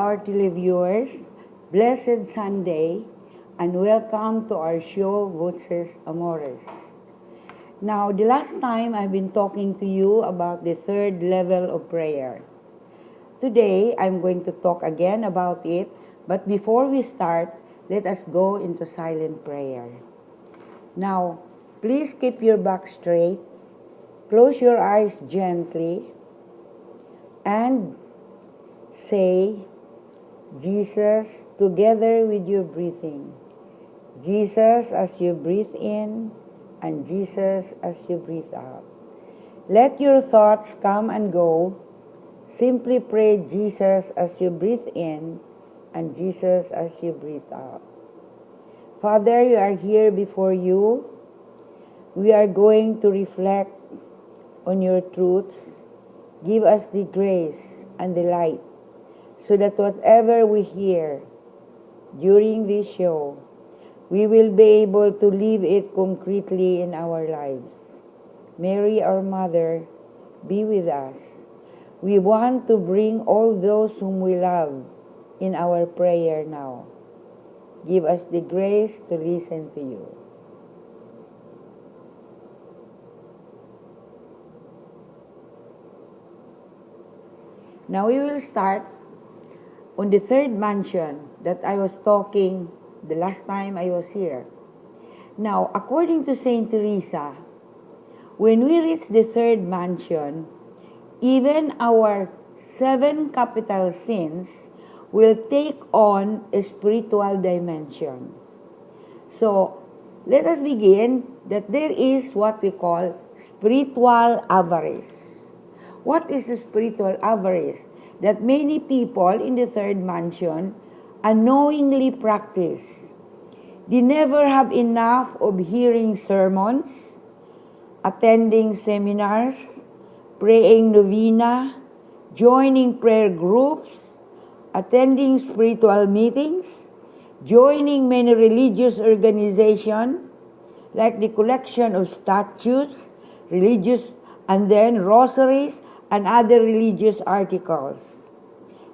our televiewers. Blessed Sunday and welcome to our show, Voces Amores. Now, the last time I've been talking to you about the third level of prayer. Today, I'm going to talk again about it, but before we start, let us go into silent prayer. Now, please keep your back straight, close your eyes gently, and say, Jesus, together with your breathing. Jesus as you breathe in, and Jesus as you breathe out. Let your thoughts come and go. Simply pray Jesus as you breathe in, and Jesus as you breathe out. Father, we are here before you. We are going to reflect on your truths. Give us the grace and the light, so that whatever we hear during this show, we will be able to live it concretely in our lives. Mary, our Mother, be with us. We want to bring all those whom we love in our prayer now. Give us the grace to listen to you. Now we will start on the third mansion that I was talking the last time I was here. Now, according to Saint Teresa, when we reach the third mansion, even our 7 capital sins will take on a spiritual dimension. So, let us begin that there is what we call spiritual avarice. What is the spiritual avarice that many people in the third mansion unknowingly practice? They never have enough of hearing sermons, attending seminars, praying novena, joining prayer groups, attending spiritual meetings, joining many religious organizations like the collection of statues, religious, and then rosaries, and other religious articles.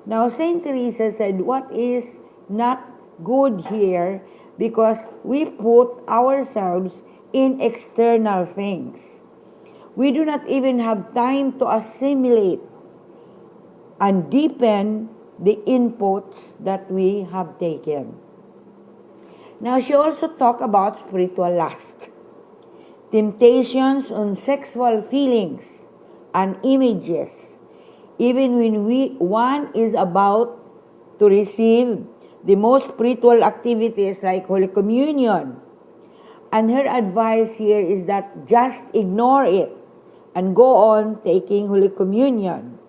Now, Saint Teresa said, what is not good here, because we put ourselves in external things. We do not even have time to assimilate and deepen the inputs that we have taken. Now, she also talked about spiritual lust, temptations on sexual feelings and images, even when one is about to receive the most spiritual activities like Holy Communion. And her advice here is that just ignore it and go on taking Holy Communion.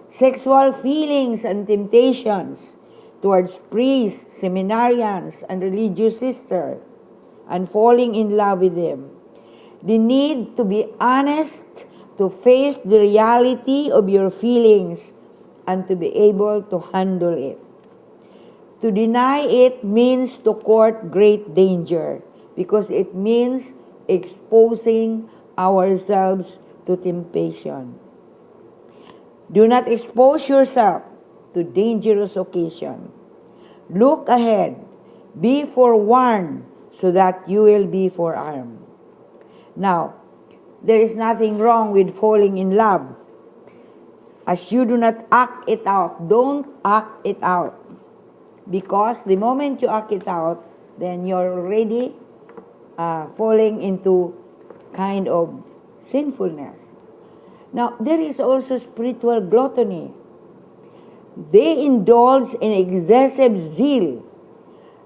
Sexual feelings and temptations towards priests, seminarians, and religious sisters, and falling in love with them. The need to be honest, to face the reality of your feelings, and to be able to handle it. To deny it means to court great danger, because it means exposing ourselves to temptation. Do not expose yourself to dangerous occasion. Look ahead, be forewarned, so that you will be forearmed. Now, there is nothing wrong with falling in love. As you do not act it out, don't act it out. Because the moment you act it out, then you're already falling into kind of sinfulness. Now, there is also spiritual gluttony. They indulge in excessive zeal,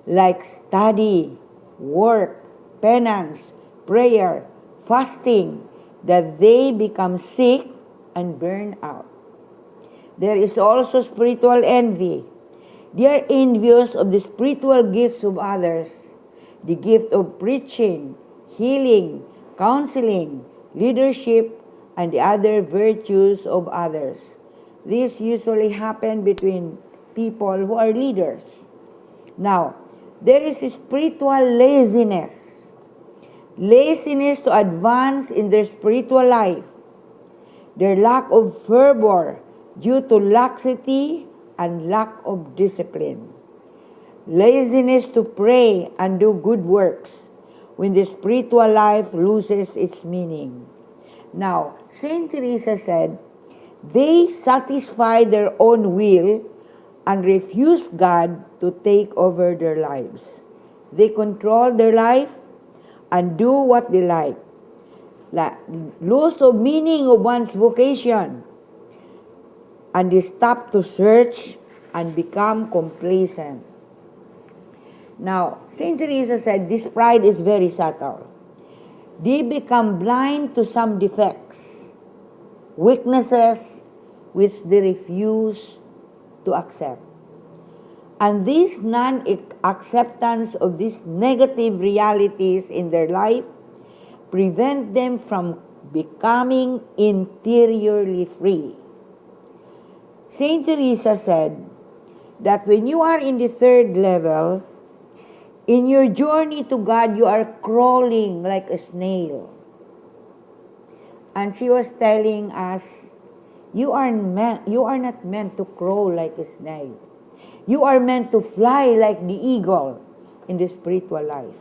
like study, work, penance, prayer, fasting, that they become sick and burn out. There is also spiritual envy. They are envious of the spiritual gifts of others, the gift of preaching, healing, counseling, leadership, and the other virtues of others. This usually happen between people who are leaders. Now, there is spiritual laziness. Laziness to advance in their spiritual life. Their lack of fervor due to laxity and lack of discipline. Laziness to pray and do good works when the spiritual life loses its meaning. Now, Saint Teresa said, they satisfy their own will and refuse God to take over their lives. They control their life and do what they like. Loss of meaning of one's vocation, and they stop to search and become complacent. Now, Saint Teresa said this pride is very subtle. They become blind to some defects, weaknesses, which they refuse to accept. And this non-acceptance of these negative realities in their life prevent them from becoming interiorly free. Saint Teresa said that when you are in the third level, in your journey to God, you are crawling like a snail. And she was telling us, you are not meant to crawl like a snail. You are meant to fly like the eagle in the spiritual life.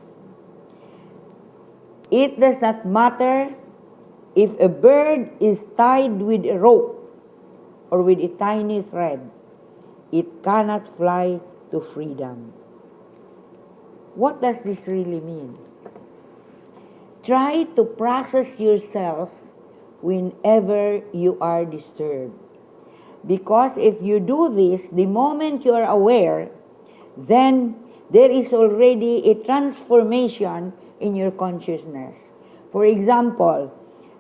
It does not matter if a bird is tied with a rope or with a tiny thread. It cannot fly to freedom. What does this really mean? Try to process yourself whenever you are disturbed. Because if you do this, the moment you are aware, then there is already a transformation in your consciousness. For example,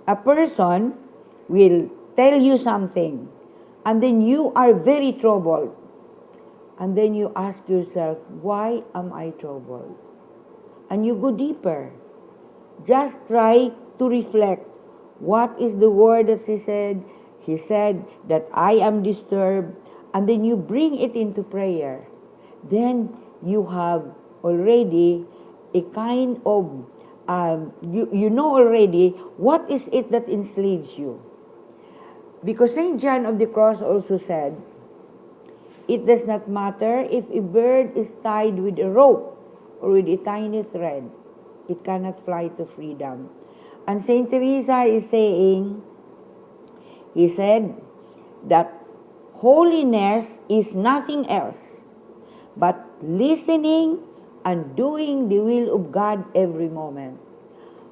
a person will tell you something, and then you are very troubled. And then you ask yourself, why am I troubled? And you go deeper. Just try to reflect. What is the word that he said? He said that I am disturbed. And then you bring it into prayer. Then you have already a kind of, you know already what is it that enslaves you. Because St. John of the Cross also said, it does not matter if a bird is tied with a rope or with a tiny thread. It cannot fly to freedom. And Saint Teresa is saying, he said that holiness is nothing else but listening and doing the will of God every moment.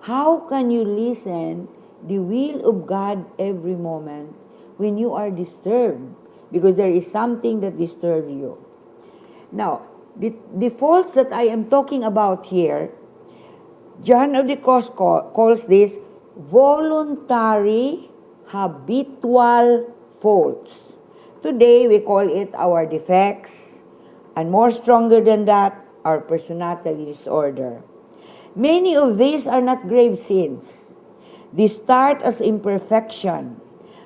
How can you listen the will of God every moment when you are disturbed? Because there is something that disturbs you. Now, the faults that I am talking about here, John of the Cross calls this voluntary habitual faults. Today, we call it our defects, and more stronger than that, our personality disorder. Many of these are not grave sins. They start as imperfection.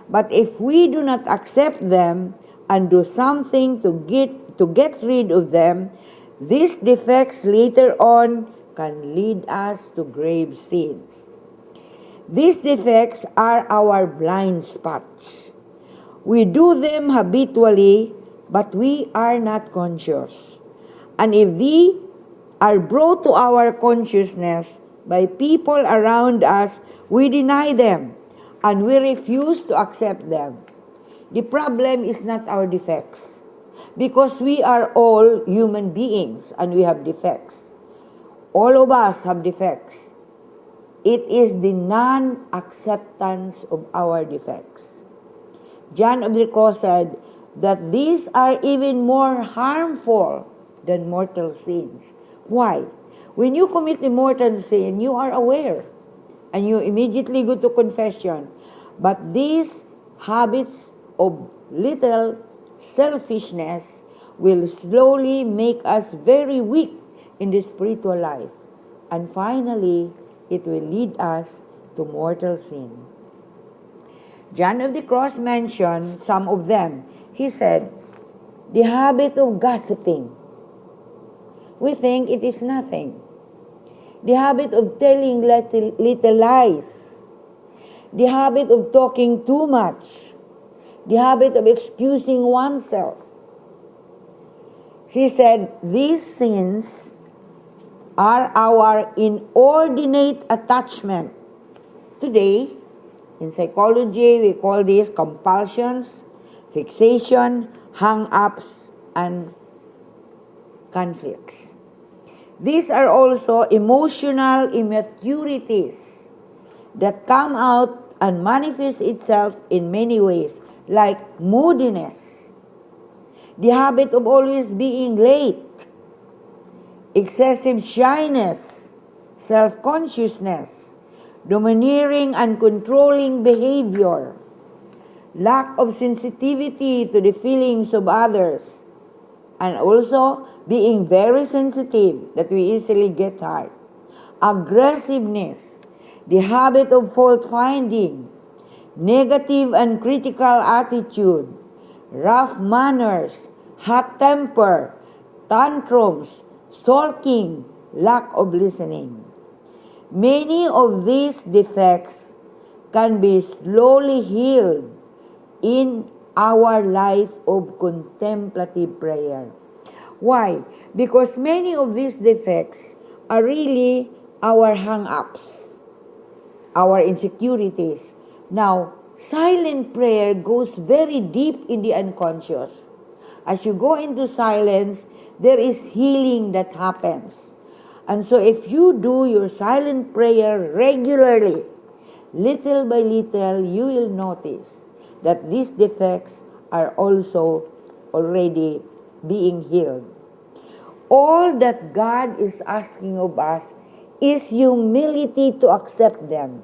But if we do not accept them and do something to get rid of them, these defects later on can lead us to grave sins. These defects are our blind spots. We do them habitually, but we are not conscious. And if they are brought to our consciousness by people around us, we deny them and we refuse to accept them. The problem is not our defects, because we are all human beings and we have defects. All of us have defects. It is the non-acceptance of our defects. John of the Cross said that these are even more harmful than mortal sins. Why? When you commit a mortal sin, you are aware and you immediately go to confession. But these habits of little selfishness will slowly make us very weak in the spiritual life. And finally, it will lead us to mortal sin. John of the Cross mentioned some of them. He said, the habit of gossiping. We think it is nothing. The habit of telling little lies. The habit of talking too much. The habit of excusing oneself. She said, these sins are our inordinate attachment. Today, in psychology, we call these compulsions, fixation, hang-ups, and conflicts. These are also emotional immaturities that come out and manifest itself in many ways, like moodiness, the habit of always being late, excessive shyness, self-consciousness, domineering and controlling behavior, lack of sensitivity to the feelings of others, and also being very sensitive that we easily get hurt, aggressiveness, the habit of fault-finding, negative and critical attitude, rough manners, hot temper, tantrums, sulking, lack of listening. Many of these defects can be slowly healed in our life of contemplative prayer. Why? Because many of these defects are really our hang-ups, our insecurities. Now, silent prayer goes very deep in the unconscious. As you go into silence, there is healing that happens. And so if you do your silent prayer regularly, little by little, you will notice that these defects are also already being healed. All that God is asking of us is humility to accept them,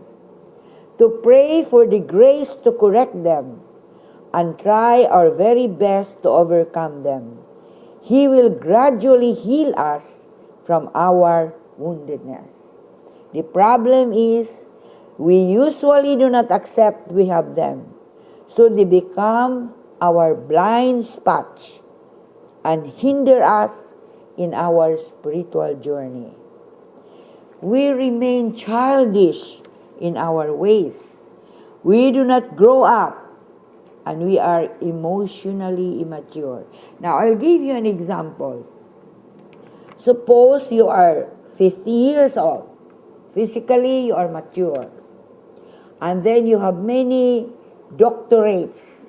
to pray for the grace to correct them, and try our very best to overcome them. He will gradually heal us from our woundedness. The problem is, we usually do not accept we have them, so they become our blind spots and hinder us in our spiritual journey. We remain childish in our ways. We do not grow up, and we are emotionally immature. Now, I'll give you an example. Suppose you are 50 years old. Physically, you are mature. And then you have many doctorates.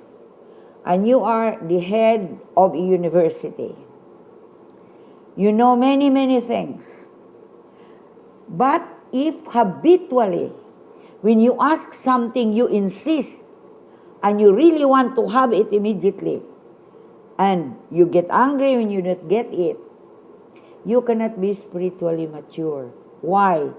And you are the head of a university. You know many, many things. But if habitually, when you ask something, you insist, and you really want to have it immediately, and you get angry when you don't get it, you cannot be spiritually mature. Why?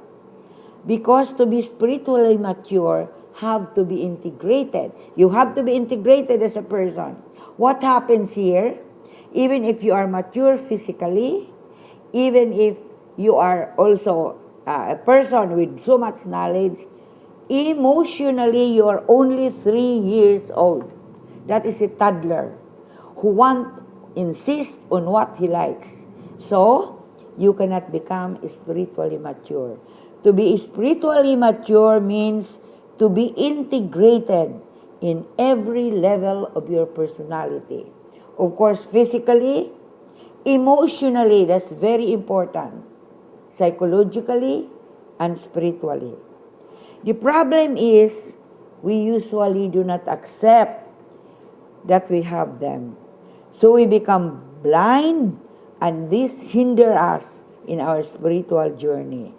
Because to be spiritually mature, have to be integrated. You have to be integrated as a person. What happens here? Even if you are mature physically, even if you are also a person with so much knowledge, emotionally, you are only 3 years old. That is a toddler who insist on what he likes. So, you cannot become spiritually mature. To be spiritually mature means to be integrated in every level of your personality. Of course, physically, emotionally, that's very important. Psychologically, and spiritually. The problem is, we usually do not accept that we have them. So we become blind, and this hinders us in our spiritual journey.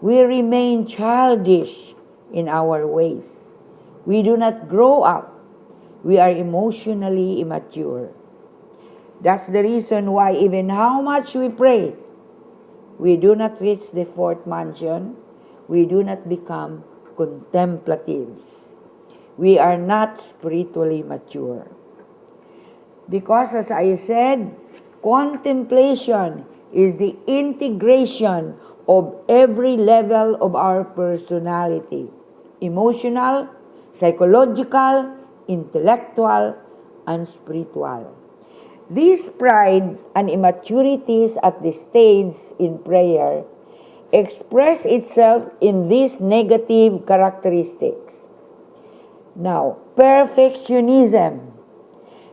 We remain childish in our ways. We do not grow up. We are emotionally immature. That's the reason why even how much we pray, we do not reach the fourth mansion. We do not become contemplatives. We are not spiritually mature. Because as I said, contemplation is the integration of every level of our personality. Emotional, psychological, intellectual, and spiritual. This pride and immaturities at this stage in prayer express itself in these negative characteristics. Now, perfectionism,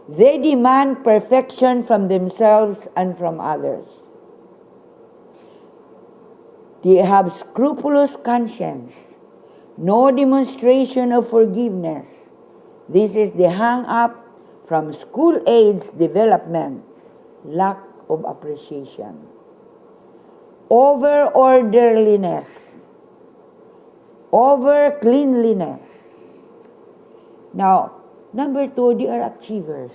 They demand perfection from themselves and from others. They have scrupulous conscience, no demonstration of forgiveness. This is the hang-up from school age development, lack of appreciation. Over-orderliness, over-cleanliness. Now, number 2, they are achievers.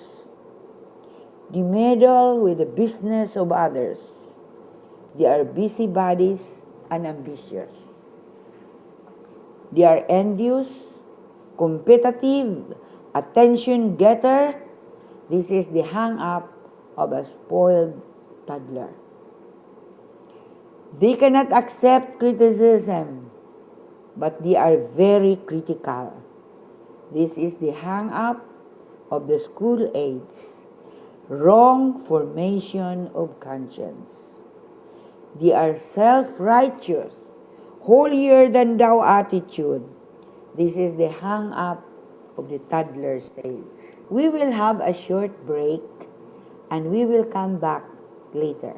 They meddle with the business of others. They are busybodies and ambitious. They are envious, competitive, attention getter. This is the hang-up of a spoiled toddler. They cannot accept criticism, but they are very critical. This is the hang-up of the school age, wrong formation of conscience. They are self-righteous, holier-than-thou attitude. This is the hang-up of the toddler stage. We will have a short break and we will come back later.